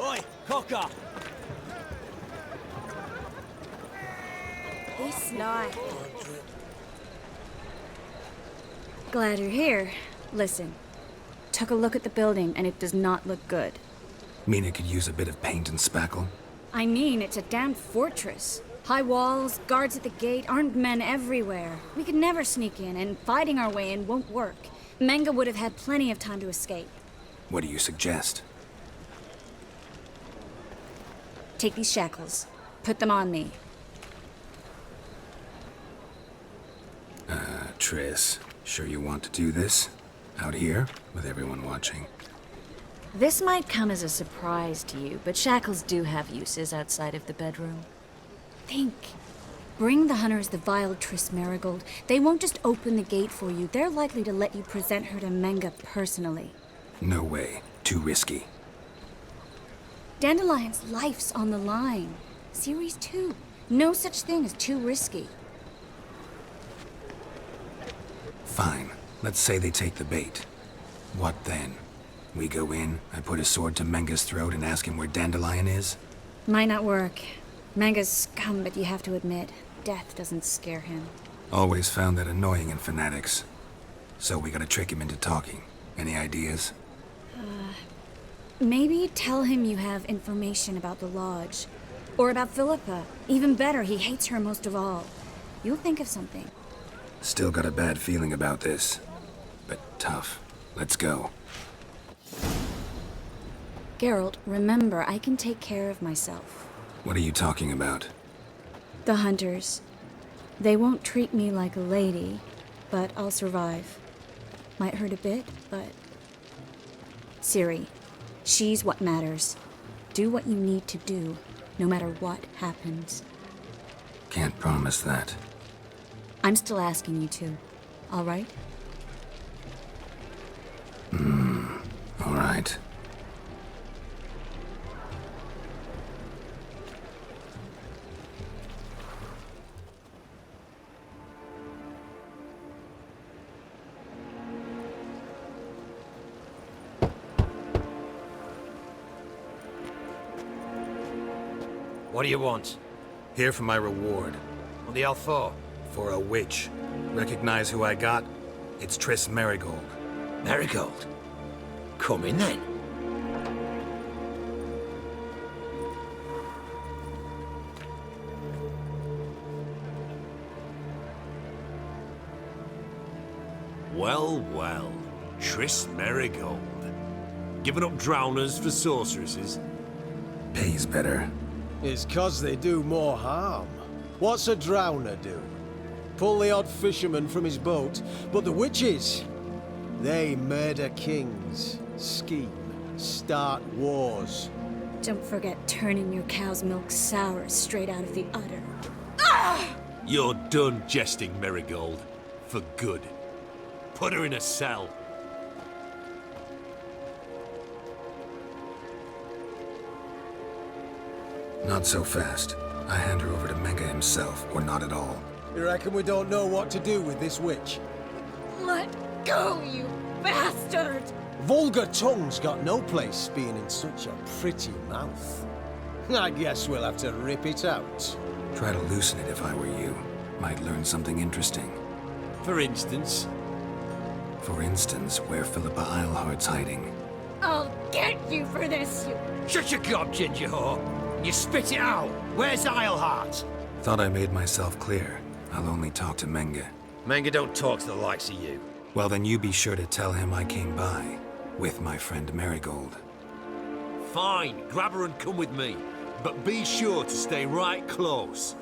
Oi, cocker! He's sly. Glad you're here. Listen, took a look at the building and it does not look good. Mean it could use a bit of paint and spackle? I mean, it's a damn fortress. High walls, guards at the gate, armed men everywhere. We could never sneak in, and fighting our way in won't work. Menga would have had plenty of time to escape. What do you suggest? Take these shackles. Put them on me. Triss, sure you want to do this? Out here, with everyone watching? This might come as a surprise to you, but shackles do have uses outside of the bedroom. Think. Bring the hunters the vile Triss Marigold. They won't just open the gate for you. They're likely to let you present her to Menga personally. No way. Too risky. Dandelion's life's on the line. Series 2. No such thing as too risky. Fine. Let's say they take the bait. What then? We go in, I put a sword to Menga's throat and ask him where Dandelion is? Might not work. Menga's scum, but you have to admit, death doesn't scare him. Always found that annoying in fanatics. So we gotta trick him into talking. Any ideas? Maybe tell him you have information about the Lodge. Or about Philippa. Even better, he hates her most of all. You'll think of something. Still got a bad feeling about this. But tough. Let's go. Geralt, remember, I can take care of myself. What are you talking about? The hunters. They won't treat me like a lady, but I'll survive. Might hurt a bit, but... Ciri, she's what matters. Do what you need to do, no matter what happens. Can't promise that. I'm still asking you to, all right? All right. What do you want? Here for my reward. What the hell for? For a witch. Recognize who I got? It's Triss Marigold. Marigold? Come in then. Well, well. Triss Marigold. Giving up drowners for sorceresses? Pays better. It's 'cause they do more harm. What's a drowner do? Pull the odd fisherman from his boat, but the witches, they murder kings, scheme, start wars. Don't forget turning your cow's milk sour straight out of the udder. You're done jesting, Marigold. For good. Put her in a cell. Not so fast. I hand her over to Menga himself, or not at all. You reckon we don't know what to do with this witch? Let go, you bastard! Vulgar tongue's got no place being in such a pretty mouth. I guess we'll have to rip it out. Try to loosen it if I were you. Might learn something interesting. For instance? For instance, where Philippa Eilhart's hiding. I'll get you for this, you... Shut your gob, ginger whore! You spit it out! Where's Eilhart? Thought I made myself clear. I'll only talk to Menga. Menga don't talk to the likes of you. Well, then you be sure to tell him I came by. With my friend Marigold. Fine, grab her and come with me. But be sure to stay right close.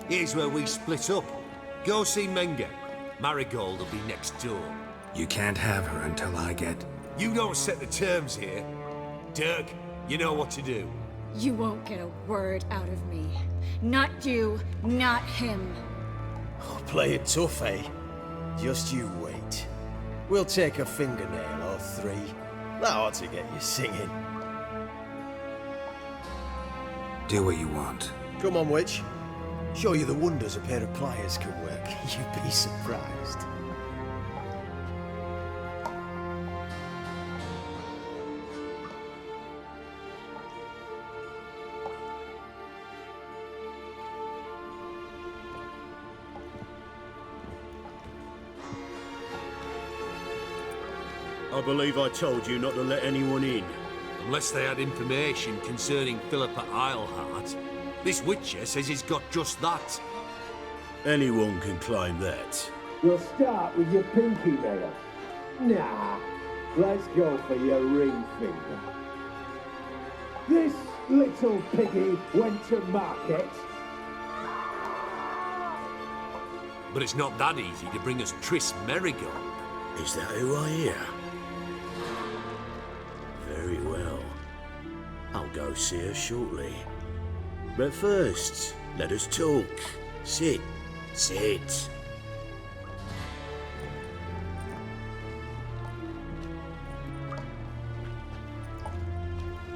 Here's where we split up. Go see Menga. Marigold will be next door. You can't have her until I get... You don't set the terms here. Dirk, you know what to do. You won't get a word out of me. Not you, not him. Oh, play it tough, eh? Just you wait. We'll take a fingernail or three. That ought to get you singing. Do what you want. Come on, witch. Show you the wonders a pair of pliers can work. You'd be surprised. I believe I told you not to let anyone in. Unless they had information concerning Philippa Eilhart. This witcher says he's got just that. Anyone can claim that. We'll start with your pinky mirror. Nah, let's go for your ring finger. This little piggy went to market. But it's not that easy to bring us Tris Merigold. Is that who I hear? Very well. I'll go see her shortly. But first, let us talk. Sit. Sit.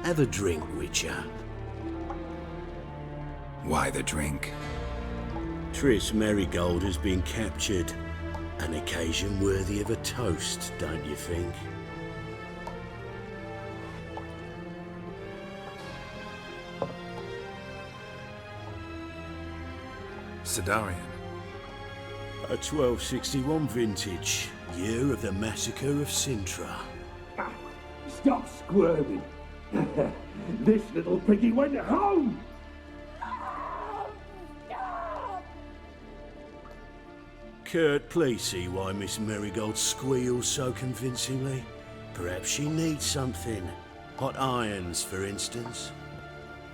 Have a drink, Witcher. Why the drink? Tris Merigold has been captured. An occasion worthy of a toast, don't you think? Sidarian. A 1261 vintage, year of the massacre of Sintra. Stop squirming. This little piggy went home. Kurt, please see why Miss Merigold squeals so convincingly. Perhaps she needs something. Hot irons, for instance.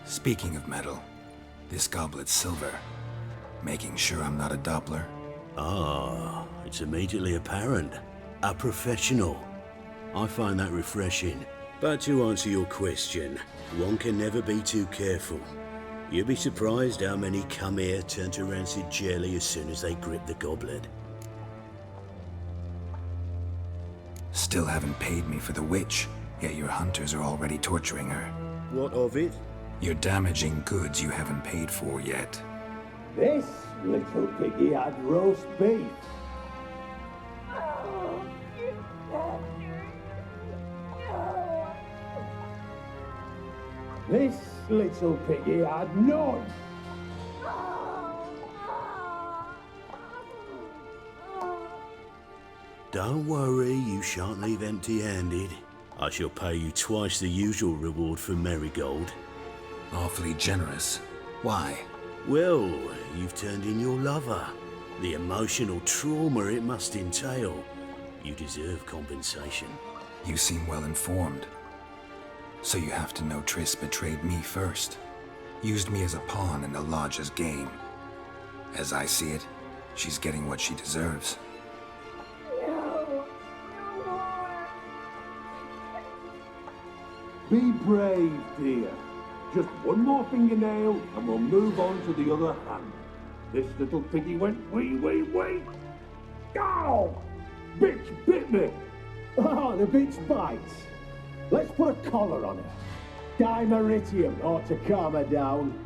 Speaking of metal, this goblet's silver. Making sure I'm not a Doppler. Ah, it's immediately apparent. A professional. I find that refreshing. But to answer your question, one can never be too careful. You'd be surprised how many come here turn to rancid jelly as soon as they grip the goblet. Still haven't paid me for the witch, yet your hunters are already torturing her. What of it? You're damaging goods you haven't paid for yet. This little piggy had roast beef. This little piggy had none. Don't worry, you shan't leave empty-handed. I shall pay you twice the usual reward for Merigold. Awfully generous. Why? Well, you've turned in your lover. The emotional trauma it must entail. You deserve compensation. You seem well informed. So you have to know Tris betrayed me first. Used me as a pawn in the Lodge's game. As I see it, she's getting what she deserves. Be brave, dear. Just one more fingernail and we'll move on to the other hand. This little piggy went wee. Ow! Bitch bit me! Oh, the bitch bites. Let's put a collar on her. Dimeritium ought to calm her down.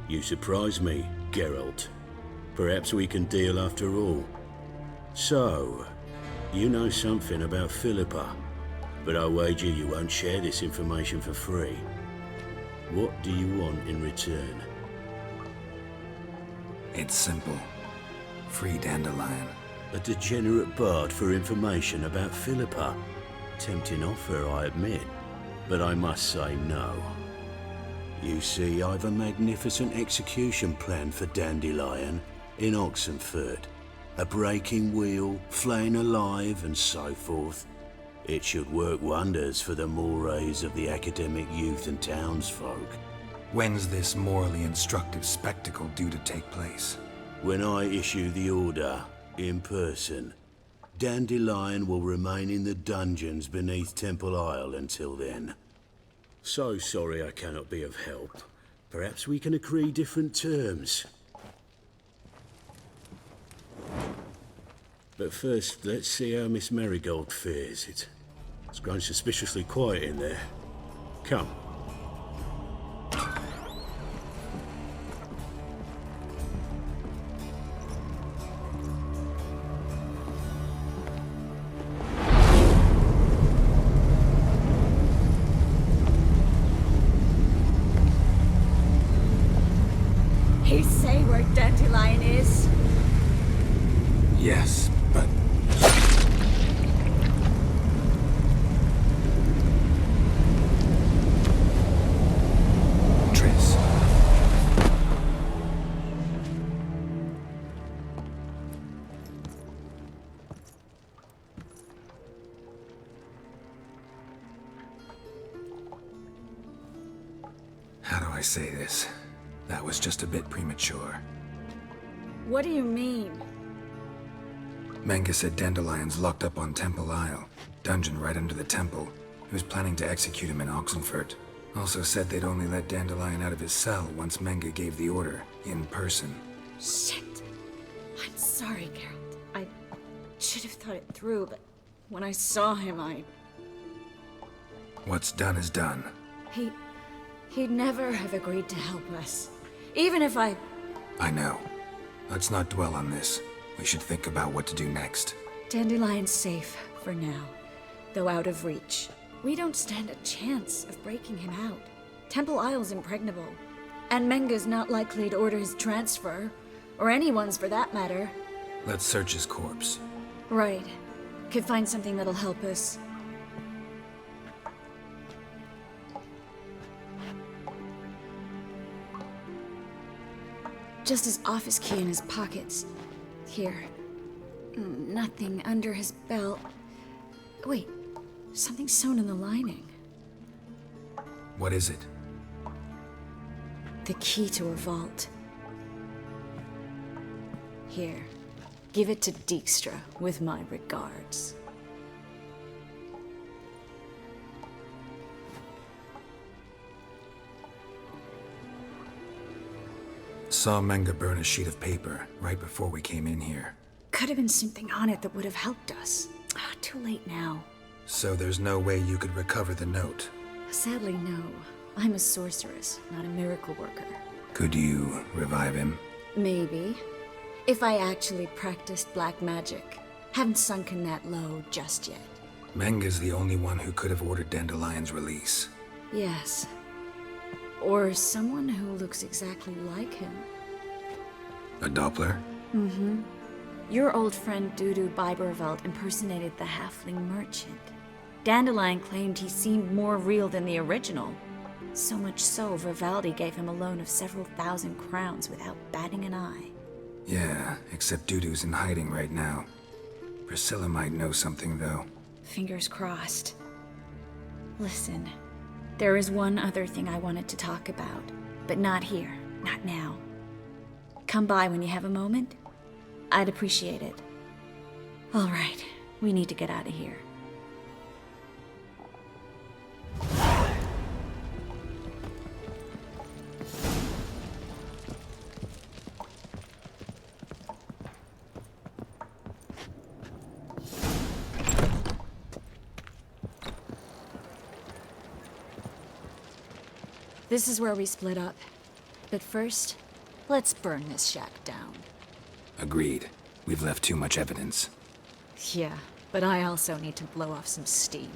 You surprise me, Geralt. Perhaps we can deal after all. So, you know something about Philippa, but I wager you won't share this information for free. What do you want in return? It's simple. Free Dandelion. A degenerate bard for information about Philippa. Tempting offer, I admit, but I must say no. You see, I've a magnificent execution plan for Dandelion in Oxenford. A breaking wheel, flaying alive, and so forth. It should work wonders for the mores of the academic youth and townsfolk. When's this morally instructive spectacle due to take place? When I issue the order, in person, Dandelion will remain in the dungeons beneath Temple Isle until then. So sorry I cannot be of help. Perhaps we can agree different terms. But first, let's see how Miss Marigold fares. It's grown suspiciously quiet in there. Come. You say where Dandelion is? Yes, but Triss. How do I say this? That was just a bit premature. What do you mean? Menge said Dandelion's locked up on Temple Isle, dungeon right under the temple. He was planning to execute him in Oxenfurt. Also said they'd only let Dandelion out of his cell once Menge gave the order, in person. Shit. I'm sorry, Geralt. I should have thought it through, but when I saw him, What's done is done. He'd never have agreed to help us. Even if I know. Let's not dwell on this. We should think about what to do next. Dandelion's safe for now, though out of reach. We don't stand a chance of breaking him out. Temple Isle's impregnable, and Menge's not likely to order his transfer, or anyone's for that matter. Let's search his corpse. Right. Could find something that'll help us. Just his office key in his pockets. Here. Nothing under his belt. Wait, something sewn in the lining. What is it? The key to a vault. Here, give it to Dijkstra with my regards. Saw Menge burn a sheet of paper right before we came in here. Could have been something on it that would have helped us. Too late now. So there's no way you could recover the note? Sadly, no. I'm a sorceress, not a miracle worker. Could you revive him? Maybe. If I actually practiced black magic. Haven't sunken that low just yet. Menge's the only one who could have ordered Dandelion's release. Yes. Or someone who looks exactly like him. A Doppler? Mm-hmm. Your old friend Dudu Biberveld impersonated the halfling merchant. Dandelion claimed he seemed more real than the original. So much so, Vivaldi gave him a loan of several thousand crowns without batting an eye. Yeah, except Dudu's in hiding right now. Priscilla might know something, though. Fingers crossed. Listen, there is one other thing I wanted to talk about, but not here, not now. Come by when you have a moment. I'd appreciate it. All right, we need to get out of here. This is where we split up. But first, let's burn this shack down. Agreed. We've left too much evidence. Yeah, but I also need to blow off some steam.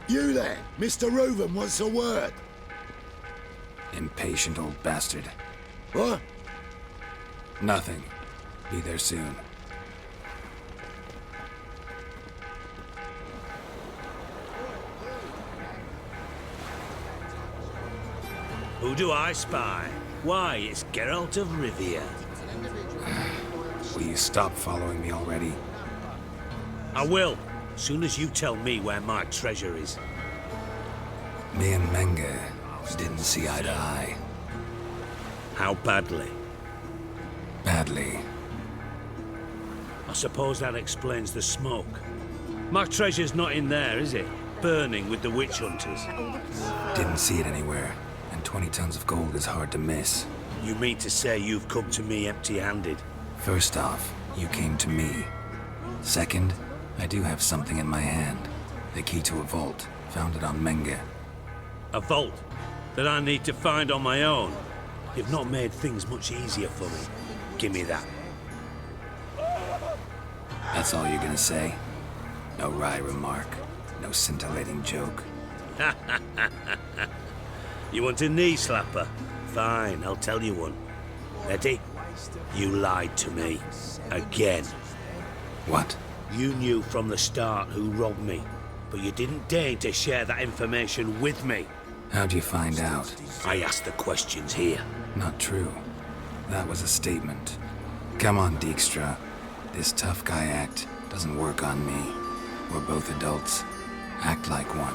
You there? Mr. Reuven wants a word. Impatient old bastard. What? Nothing. Be there soon. Who do I spy? Why, it's Geralt of Rivia. Will you stop following me already? I will, as soon as you tell me where my treasure is. Me and Menge didn't see eye to eye. How badly? Badly. I suppose that explains the smoke. My treasure's not in there, is it? Burning with the witch hunters. Didn't see it anywhere, and 20 tons of gold is hard to miss. You mean to say you've come to me empty-handed? First off, you came to me. Second, I do have something in my hand. The key to a vault, found it on Menge. A vault that I need to find on my own? You've not made things much easier for me. Give me that. That's all you're gonna say? No wry remark, no scintillating joke. You want a knee slapper? Fine, I'll tell you one. Ready? You lied to me. Again. What? You knew from the start who robbed me, but you didn't deign to share that information with me. How'd you find out? I asked the questions here. Not true. That was a statement. Come on, Dijkstra. This tough guy act doesn't work on me. We're both adults. Act like one.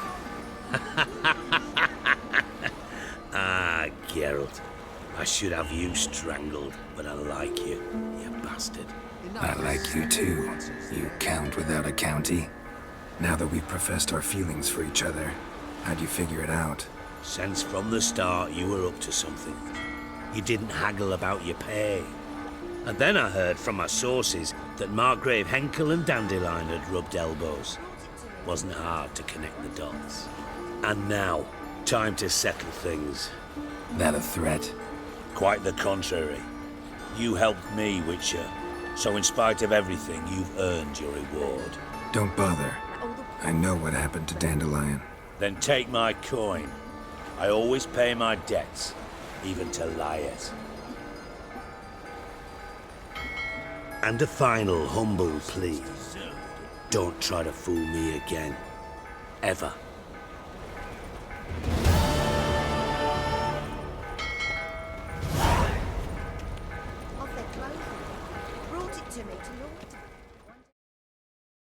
Ah, Geralt. I should have you strangled, but I like you, you bastard. I like you too, you count without a county. Now that we've professed our feelings for each other, how'd you figure it out? Since from the start you were up to something. You didn't haggle about your pay. And then I heard from my sources that Margrave Henkel and Dandelion had rubbed elbows. Wasn't hard to connect the dots. And now, time to settle things. That a threat? Quite the contrary. You helped me, Witcher. So in spite of everything, you've earned your reward. Don't bother. I know what happened to Dandelion. Then take my coin. I always pay my debts, even to liars. And a final humble plea. Don't try to fool me again. Ever.